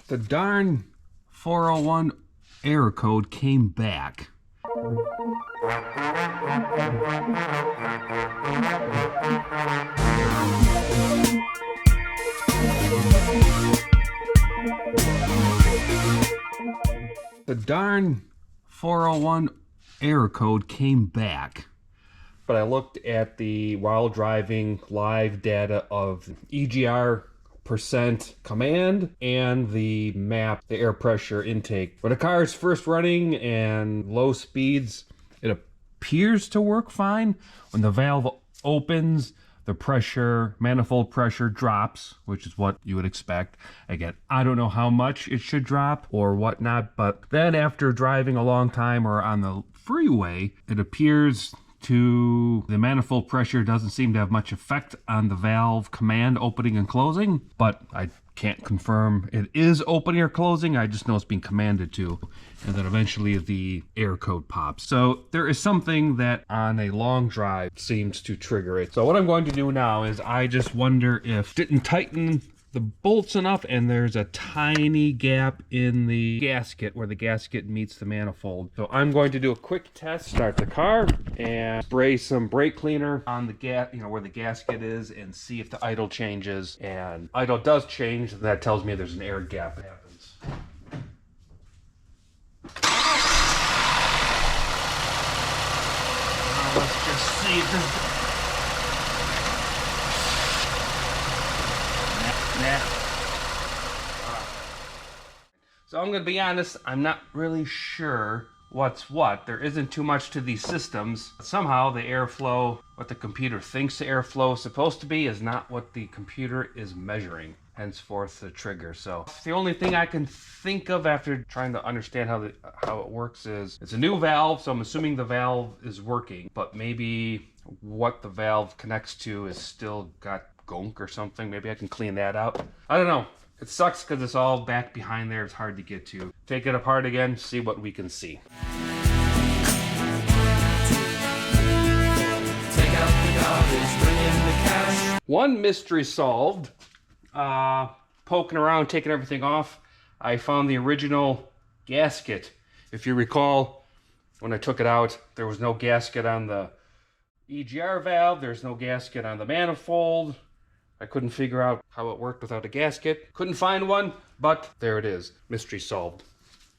The darn 401 error code came back. The darn 401 error code came back. But I looked at the while driving live data of EGR percent command and the map, the air pressure intake. When a car is first running and low speeds, it appears to work fine. When the valve opens, the pressure, manifold pressure drops, which is what you would expect. Again, I don't know how much it should drop or whatnot, but then after driving a long time or on the freeway, it appears to the manifold pressure doesn't seem to have much effect on the valve command opening and closing, but I can't confirm it is opening or closing. I just know it's being commanded to, and then eventually the error code pops. So there is something that on a long drive seems to trigger it. So what I'm going to do now is I just wonder if didn't tighten the bolts enough and there's a tiny gap in the gasket where the gasket meets the manifold. So I'm going to do a quick test, start the car and spray some brake cleaner on the where the gasket is, and see if the idle changes. And idle does change, and that tells me there's an air gap that happens. Now let's just see if this So I'm going to be honest, I'm not really sure what's what. There isn't too much to these systems. Somehow the airflow, what the computer thinks the airflow is supposed to be, is not what the computer is measuring. Henceforth the trigger. So the only thing I can think of after trying to understand how it works is it's a new valve, so I'm assuming the valve is working, but maybe what the valve connects to is still got gunk or something. Maybe I can clean that out. I don't know. It sucks because it's all back behind there. It's hard to get to. Take it apart again, see what we can see. Take out the garbage, bring in the cash. One mystery solved. Poking around, taking everything off, I found the original gasket. If you recall, when I took it out, there was no gasket on the EGR valve. There's no gasket on the manifold. I couldn't figure out how it worked without a gasket. Couldn't find one, but there it is. Mystery solved.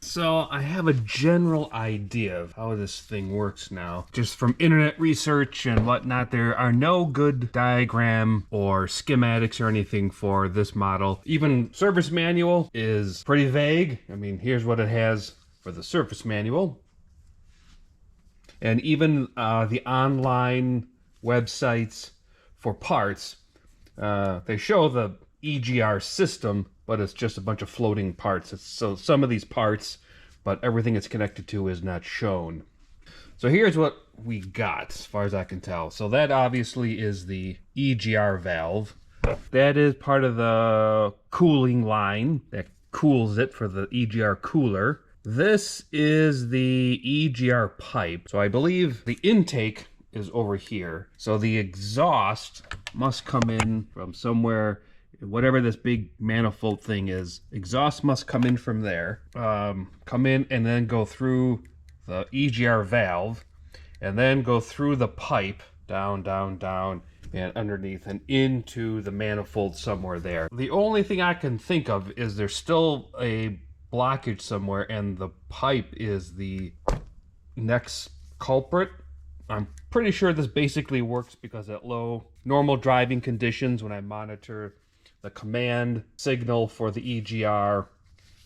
So I have a general idea of how this thing works now. Just from internet research and whatnot, there are no good diagram or schematics or anything for this model. Even service manual is pretty vague. I mean, here's what it has for the service manual. And even the online websites for parts, they show the EGR system, but it's just a bunch of floating parts. So some of these parts, but everything it's connected to is not shown. So here's what we got, as far as I can tell. So that obviously is the EGR valve. That is part of the cooling line that cools it for the EGR cooler. This is the EGR pipe. So I believe the intake is over here. So the exhaust must come in from somewhere. Whatever this big manifold thing is, exhaust must come in from there, come in and then go through the EGR valve, and then go through the pipe, down, down, down, and underneath and into the manifold somewhere there. The only thing I can think of is there's still a blockage somewhere, and the pipe is the next culprit. I'm pretty sure this basically works because at low normal driving conditions, when I monitor the command signal for the EGR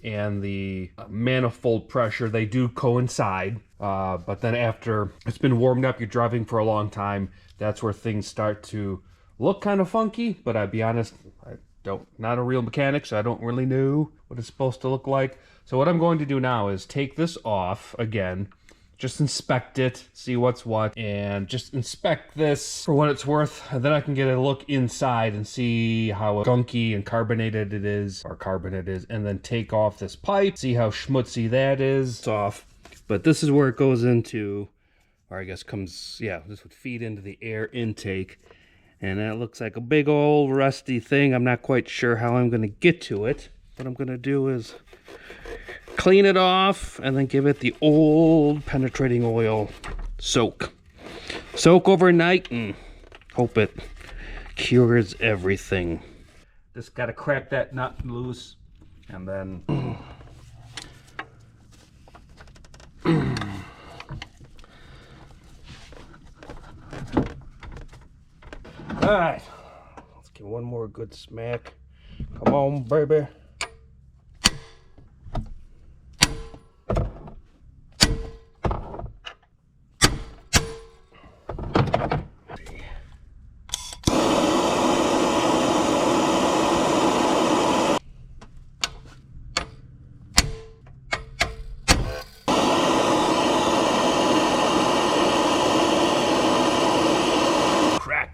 and the manifold pressure, they do coincide. But then after it's been warmed up, you're driving for a long time, that's where things start to look kind of funky. But I'll be honest, not a real mechanic, so I don't really know what it's supposed to look like. So what I'm going to do now is take this off again, just inspect it, see what's what, and just inspect this for what it's worth. And then I can get a look inside and see how gunky and carbonated it is, or carbon it is, and then take off this pipe, see how schmutzy that is. It's off. But this is where it goes into, or I guess comes, yeah, this would feed into the air intake. And that looks like a big old rusty thing. I'm not quite sure how I'm going to get to it. what I'm gonna do is clean it off and then give it the old penetrating oil soak. Soak overnight and hope it cures everything. Just gotta crack that nut loose and then alright, let's give one more good smack. Come on, baby.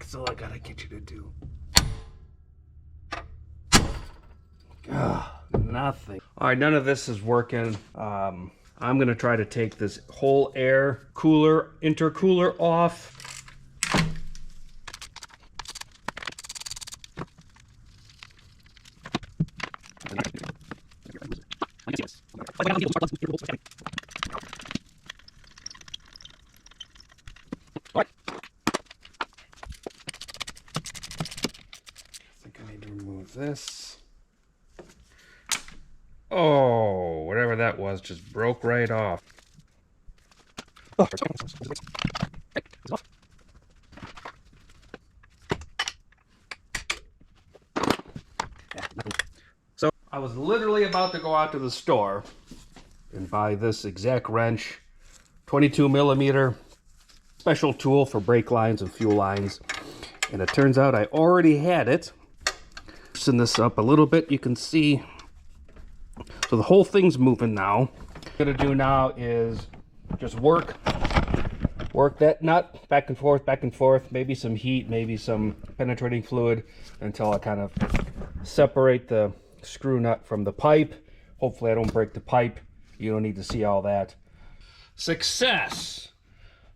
That's all I gotta get you to do. Nothing. All right, none of this is working. I'm gonna try to take this whole air cooler, intercooler off. This. Oh, whatever that was just broke right off. So I was literally about to go out to the store and buy this exact wrench, 22mm special tool for brake lines and fuel lines, and it turns out I already had it. Loosen this up a little bit, you can see, so the whole thing's moving now. What I'm gonna do now is just work that nut back and forth, maybe some heat, maybe some penetrating fluid, until I kind of separate the screw nut from the pipe. Hopefully I don't break the pipe. You don't need to see all that. Success!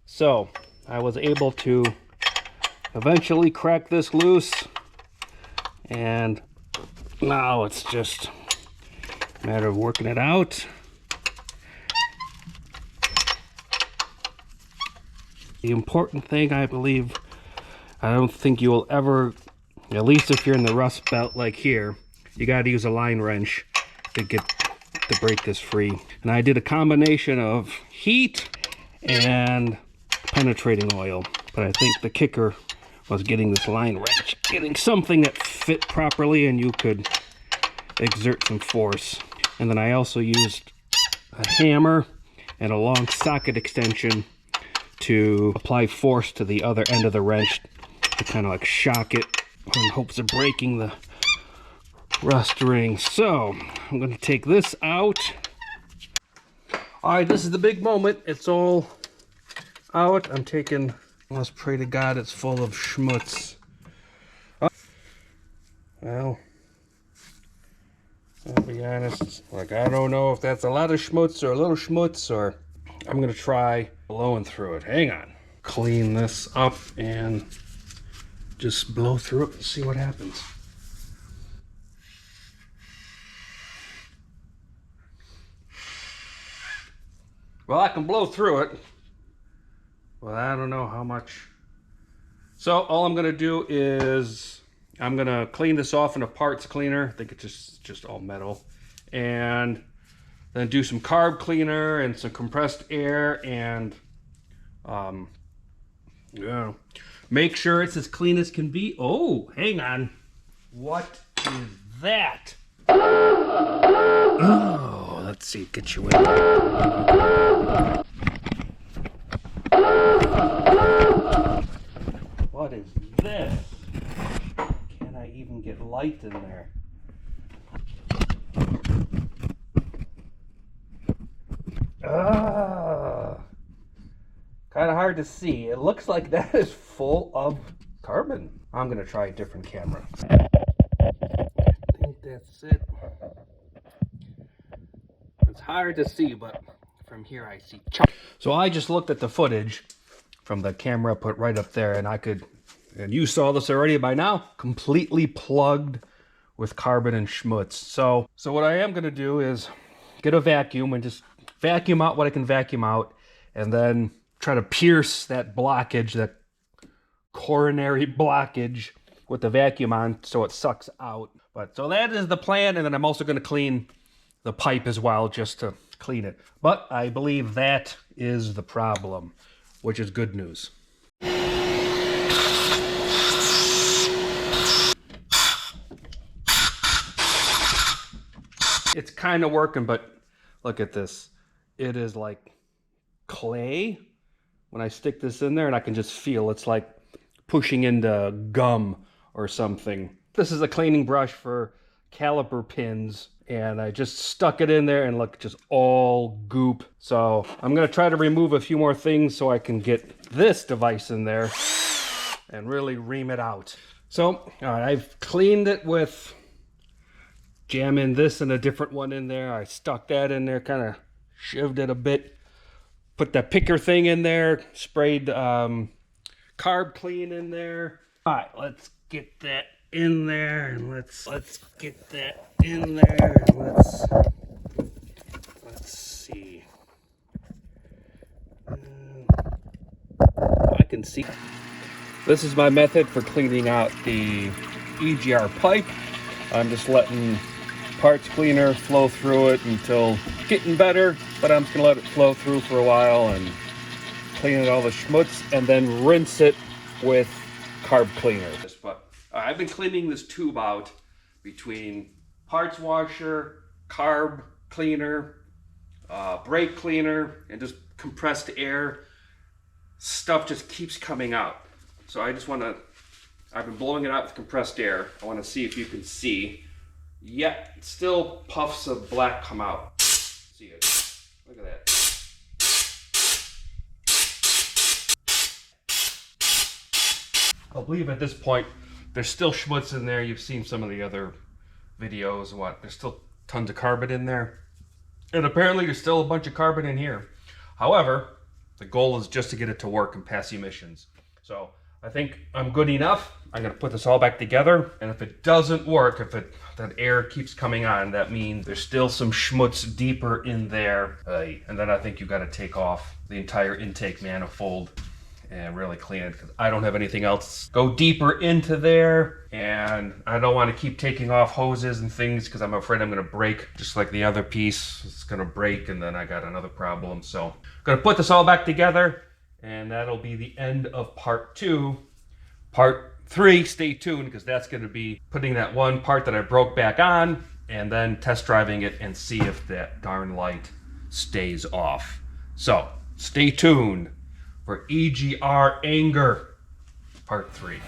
So I was able to eventually crack this loose, and now it's just a matter of working it out. The important thing, I believe, I don't think you will ever, at least if you're in the rust belt like here, you got to use a line wrench to break this free. And I did a combination of heat and penetrating oil, but I think the kicker was getting this line wrench, getting something that fit properly and you could exert some force. And then I also used a hammer and a long socket extension to apply force to the other end of the wrench to kind of like shock it in hopes of breaking the rust ring. So I'm going to take this out. All right, this is the big moment. It's all out. I'm taking, let's pray to God it's full of schmutz. Well, I'll be honest, like, I don't know if that's a lot of schmutz or a little schmutz, or I'm gonna try blowing through it. Hang on. Clean this up and just blow through it and see what happens. Well, I can blow through it. Well, I don't know how much. So all I'm gonna do is I'm gonna clean this off in a parts cleaner. I think it's just all metal, and then do some carb cleaner and some compressed air, and yeah, make sure it's as clean as can be. Oh, hang on, what is that? Oh, let's see, get you in there. What is this? Can I even get light in there? Kind of hard to see. It looks like that is full of carbon. I'm gonna try a different camera. I think that's it. It's hard to see, but from here I see. So I just looked at the footage from the camera put right up there, and I could, and you saw this already by now, completely plugged with carbon and schmutz. So what I am gonna do is get a vacuum and just vacuum out what I can vacuum out, and then try to pierce that blockage, that coronary blockage, with the vacuum on so it sucks out. But so that is the plan, and then I'm also gonna clean the pipe as well, just to clean it. But I believe that is the problem, which is good news. It's kind of working, but look at this. It is like clay when I stick this in there, and I can just feel it's like pushing into gum or something. This is a cleaning brush for caliper pins, and I just stuck it in there and look, just all goop. So I'm gonna try to remove a few more things so I can get this device in there and really ream it out. So, all right, I've cleaned it with jamming this and a different one in there. I stuck that in there, kind of shivved it a bit, put that picker thing in there, sprayed Carb Clean in there. All right, let's get that in there, and let's get that in there. Let's see. I can see. This is my method for cleaning out the EGR pipe. I'm just letting parts cleaner flow through it until it's getting better, but I'm just gonna let it flow through for a while and clean it all the schmutz, and then rinse it with Carb Cleaner. But I've been cleaning this tube out between parts washer, Carb Cleaner, brake cleaner, and just compressed air. Stuff just keeps coming out. So I just wanna, I've been blowing it out with compressed air. I wanna see if you can see. Yet, still puffs of black come out. See it? Look at that. I believe at this point, there's still schmutz in there. You've seen some of the other videos and what. There's still tons of carbon in there. And apparently there's still a bunch of carbon in here. However, the goal is just to get it to work and pass emissions. So I think I'm good enough. I'm gonna put this all back together, and if it doesn't work, if that air keeps coming on, that means there's still some schmutz deeper in there. And then I think you gotta take off the entire intake manifold and really clean it, because I don't have anything else. Go deeper into there, and I don't want to keep taking off hoses and things because I'm afraid I'm gonna break, just like the other piece. It's gonna break, and then I got another problem. So I'm gonna put this all back together, and that'll be the end of part 2. Part 3, stay tuned, because that's going to be putting that one part that I broke back on, and then test driving it and see if that darn light stays off. So stay tuned for EGR Anger part 3.